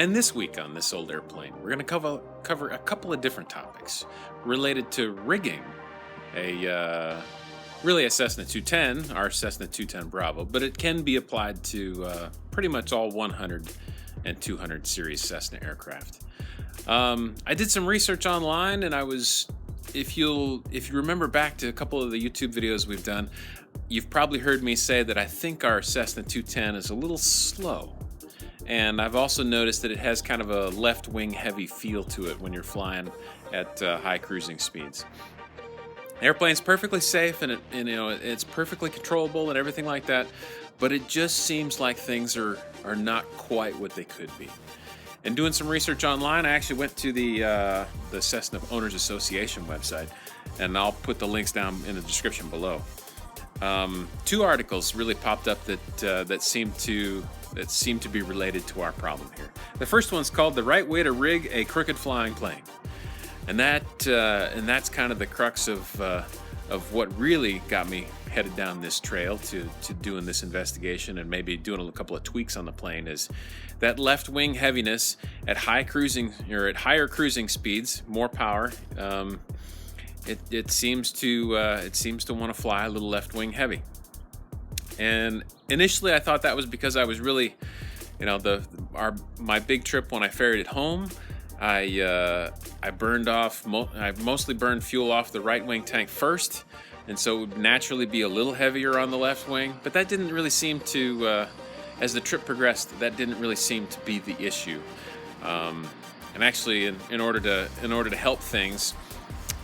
And this week on This Old Airplane, we're going to cover a couple of different topics related to rigging really a Cessna 210, our Cessna 210 Bravo, but it can be applied to pretty much all 100 and 200 series Cessna aircraft. I did some research online, and if you remember back to a couple of the YouTube videos we've done, you've probably heard me say that I think our Cessna 210 is a little slow. And I've also noticed that it has kind of a left wing heavy feel to it when you're flying at high cruising speeds. The airplane's perfectly safe and it's perfectly controllable and everything like that, but it just seems like things are not quite what they could be. And doing some research online, I actually went to the Cessna Owners Association website, and I'll put the links down in the description below. Two articles really popped up that seem to be related to our problem here. The first one's called "The Right Way to Rig a Crooked Flying Plane," and that's kind of the crux of what really got me headed down this trail to doing this investigation and maybe doing a couple of tweaks on the plane. Is that left wing heaviness at higher cruising speeds, more power. It seems to want to fly a little left wing heavy. And initially, I thought that was because I was really, my big trip when I ferried it home, I mostly burned fuel off the right wing tank first, and so it would naturally be a little heavier on the left wing. But that didn't really seem to, as the trip progressed, that didn't really seem to be the issue. And actually, in order to help things,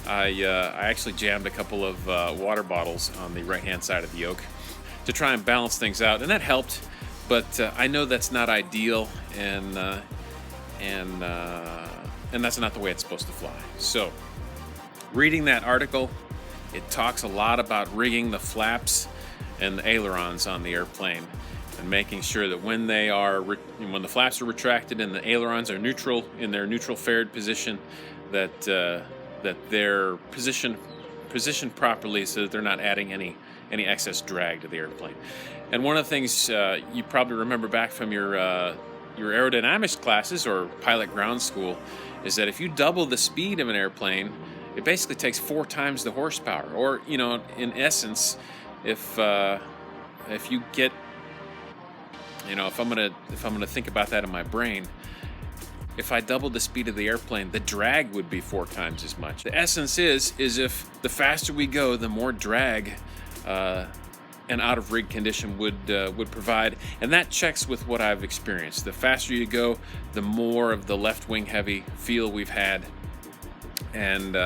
I actually jammed a couple of water bottles on the right-hand side of the yoke to try and balance things out, and that helped. But I know that's not ideal, and that's not the way it's supposed to fly. So, reading that article, it talks a lot about rigging the flaps and the ailerons on the airplane, and making sure that when the flaps are retracted and the ailerons are neutral in their neutral faired position, that they're positioned properly so that they're not adding any excess drag to the airplane. And one of the things you probably remember back from your aerodynamics classes or pilot ground school is that if you double the speed of an airplane, it basically takes 4 times the horsepower. Or, in essence, if you get, if I'm gonna think about that in my brain, if I doubled the speed of the airplane, the drag would be 4 times as much. The essence is if the faster we go, the more drag an out of rig condition would provide, and that checks with what I've experienced. The faster you go, the more of the left wing heavy feel we've had, and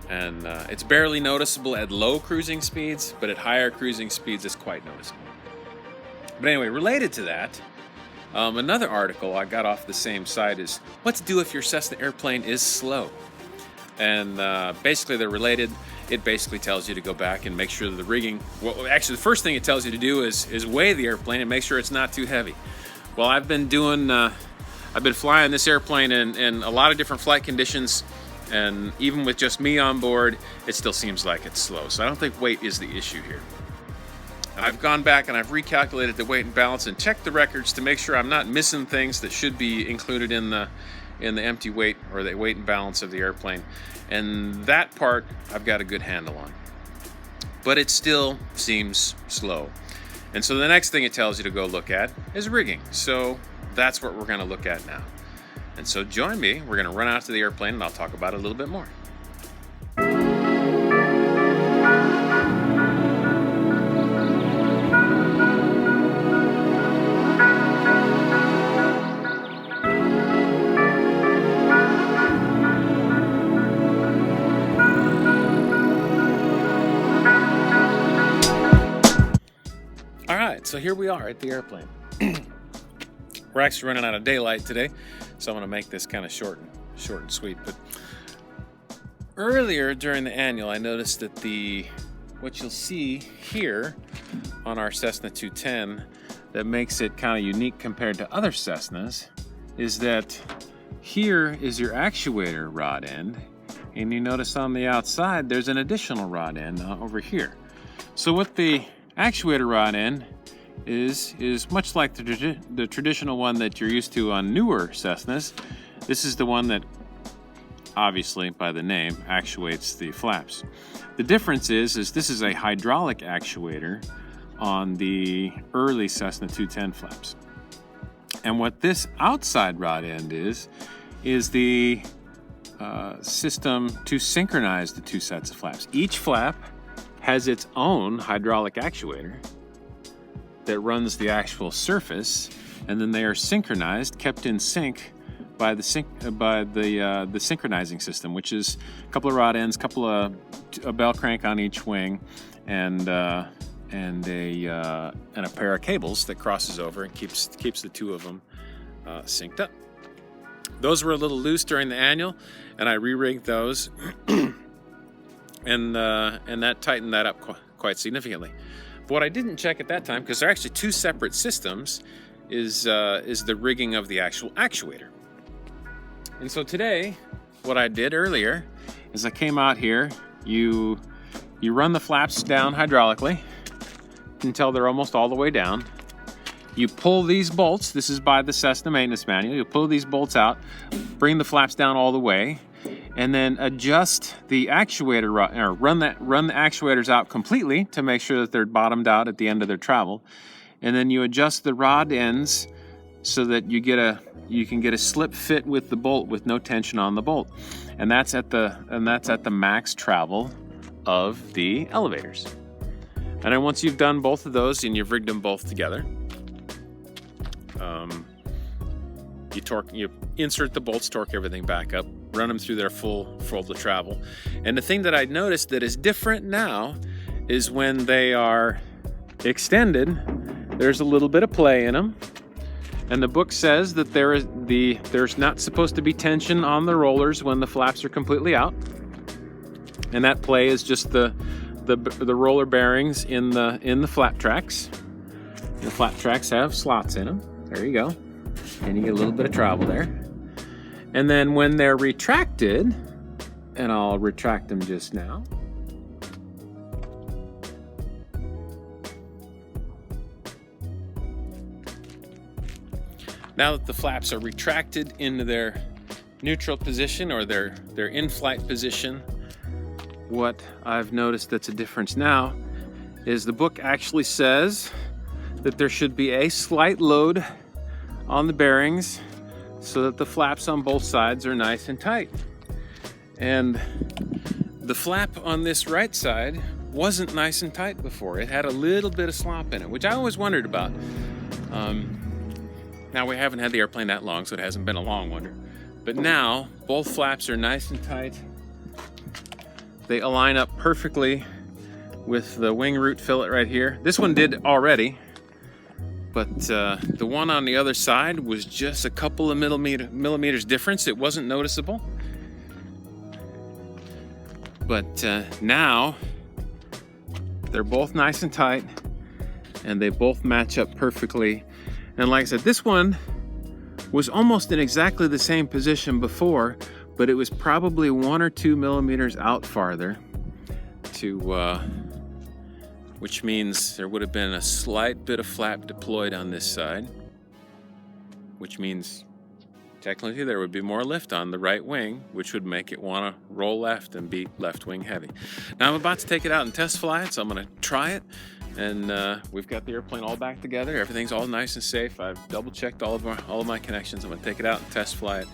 it's barely noticeable at low cruising speeds, but at higher cruising speeds, it's quite noticeable. But anyway, related to that, another article I got off the same site is what to do if your Cessna airplane is slow. And basically they're related. It basically tells you to go back and make sure that the rigging, well, actually the first thing it tells you to do is weigh the airplane and make sure it's not too heavy. Well, I've been flying this airplane in a lot of different flight conditions, and even with just me on board, it still seems like it's slow. So I don't think weight is the issue here. I've gone back and I've recalculated the weight and balance and checked the records to make sure I'm not missing things that should be included in the empty weight or the weight and balance of the airplane. And that part I've got a good handle on. But it still seems slow. And so the next thing it tells you to go look at is rigging. So that's what we're going to look at now. And so join me. We're going to run out to the airplane and I'll talk about it a little bit more. So here we are at the airplane. We're actually running out of daylight today, so I'm going to make this kind of short and sweet. But earlier during the annual, I noticed that what you'll see here on our Cessna 210 that makes it kind of unique compared to other Cessnas is that here is your actuator rod end, and you notice on the outside there's an additional rod end over here. So with the actuator rod end, is much like the traditional one that you're used to on newer Cessnas. This is the one that, obviously by the name, actuates the flaps. The difference is this is a hydraulic actuator on the early Cessna 210 flaps. And what this outside rod end is the system to synchronize the two sets of flaps. Each flap has its own hydraulic actuator that runs the actual surface, and then they are synchronized, kept in sync by the synchronizing system, which is a couple of rod ends, a bell crank on each wing, and a pair of cables that crosses over and keeps the two of them synced up. Those were a little loose during the annual, and I re-rigged those, and that tightened that up quite significantly. But what I didn't check at that time, because they're actually two separate systems, is the rigging of the actual actuator. And so today, what I did earlier is I came out here. You run the flaps down hydraulically until they're almost all the way down. You pull these bolts. This is by the Cessna maintenance manual. You pull these bolts out, bring the flaps down all the way, and then adjust the actuator, or run the actuators out completely to make sure that they're bottomed out at the end of their travel. And then you adjust the rod ends so that you can get a slip fit with the bolt with no tension on the bolt. And that's at the max travel of the elevators. And then once you've done both of those and you've rigged them both together, you insert the bolts, torque everything back up, run them through their full of travel. And the thing that I noticed that is different now is when they are extended, there's a little bit of play in them. And the book says that there's not supposed to be tension on the rollers when the flaps are completely out. And that play is just the roller bearings in the flap tracks. The flap tracks have slots in them. There you go. And you get a little bit of travel there. And then when they're retracted, and I'll retract them just now. Now that the flaps are retracted into their neutral position or their in-flight position, what I've noticed that's a difference now is the book actually says that there should be a slight load on the bearings so that the flaps on both sides are nice and tight. And the flap on this right side wasn't nice and tight before. It had a little bit of slop in it, which I always wondered about. Now we haven't had the airplane that long, so it hasn't been a long wonder. But now both flaps are nice and tight. They align up perfectly with the wing root fillet right here. This one did already, but the one on the other side was just a couple of millimeters difference. It wasn't noticeable. But now they're both nice and tight, and they both match up perfectly. And like I said, this one was almost in exactly the same position before, but it was probably 1 or 2 millimeters out farther which means there would have been a slight bit of flap deployed on this side, which means technically there would be more lift on the right wing, which would make it want to roll left and be left wing heavy. Now I'm about to take it out and test fly it, so I'm going to try it. And we've got the airplane all back together. Everything's all nice and safe. I've double checked all of my connections. I'm going to take it out and test fly it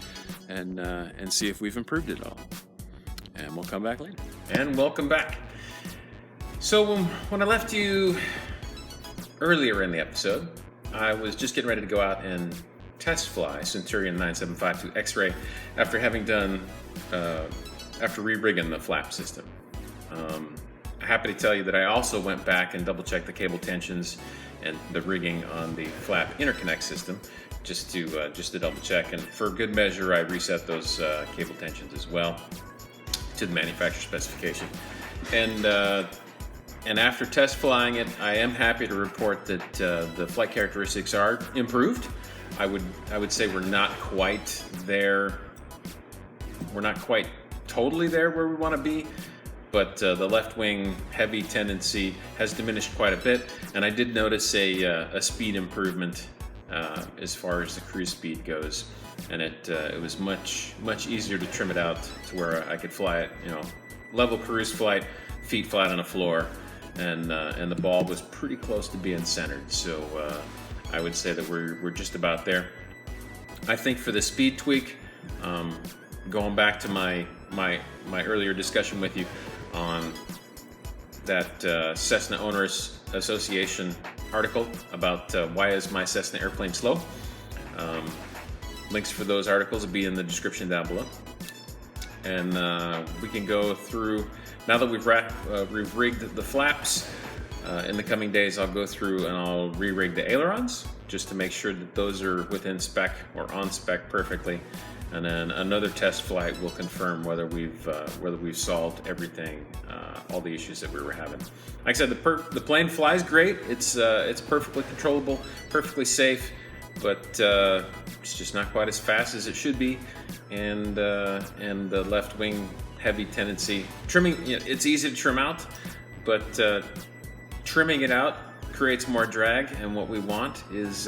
and see if we've improved it all. And we'll come back later. And welcome back. So when I left you earlier in the episode, I was just getting ready to go out and test fly Centurion 9752 X-Ray after having done after re-rigging the flap system. Happy to tell you that I also went back and double checked the cable tensions and the rigging on the flap interconnect system just to double check. And for good measure, I reset those cable tensions as well to the manufacturer specification. And after test flying it, I am happy to report that the flight characteristics are improved. I would say we're not quite there. We're not quite totally there where we want to be. but the left wing heavy tendency has diminished quite a bit, and I did notice a speed improvement as far as the cruise speed goes, and it was much easier to trim it out to where I could fly it, level cruise flight, feet flat on the floor, and the ball was pretty close to being centered. So I would say that we're just about there. I think for the speed tweak, going back to my earlier discussion with you on that Cessna Owners Association article about why is my Cessna airplane slow. Links for those articles will be in the description down below. And we can go through, now that we've rigged the flaps, in the coming days I'll go through and I'll re-rig the ailerons just to make sure that those are within spec or on spec perfectly. And then another test flight will confirm whether we've solved everything, all the issues that we were having. Like I said, the plane flies great. It's perfectly controllable, perfectly safe, but it's just not quite as fast as it should be. And the left wing heavy tendency, trimming, it's easy to trim out, but trimming it out creates more drag, and what we want is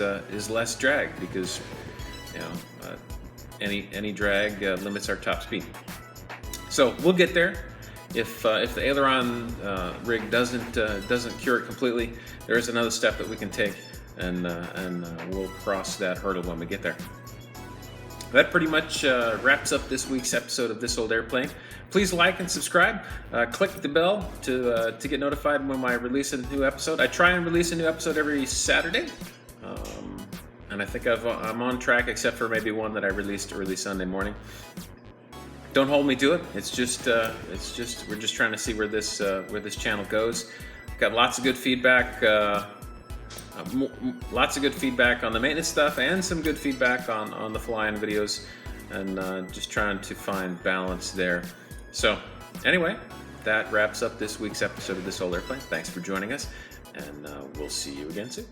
less drag, because any drag limits our top speed. So we'll get there. If the aileron rig doesn't cure it completely, there is another step that we can take, and we'll cross that hurdle when we get there. That pretty much wraps up this week's episode of This Old Airplane. Please like and subscribe. Click the bell to get notified when I release a new episode. I try and release a new episode every Saturday, and I think I'm on track, except for maybe one that I released early Sunday morning. Don't hold me to it. It's just we're just trying to see where this channel goes. Got lots of good feedback. Lots of good feedback on the maintenance stuff, and some good feedback on the flying videos, and just trying to find balance there. So anyway, that wraps up this week's episode of This Old Airplane. Thanks for joining us, and we'll see you again soon.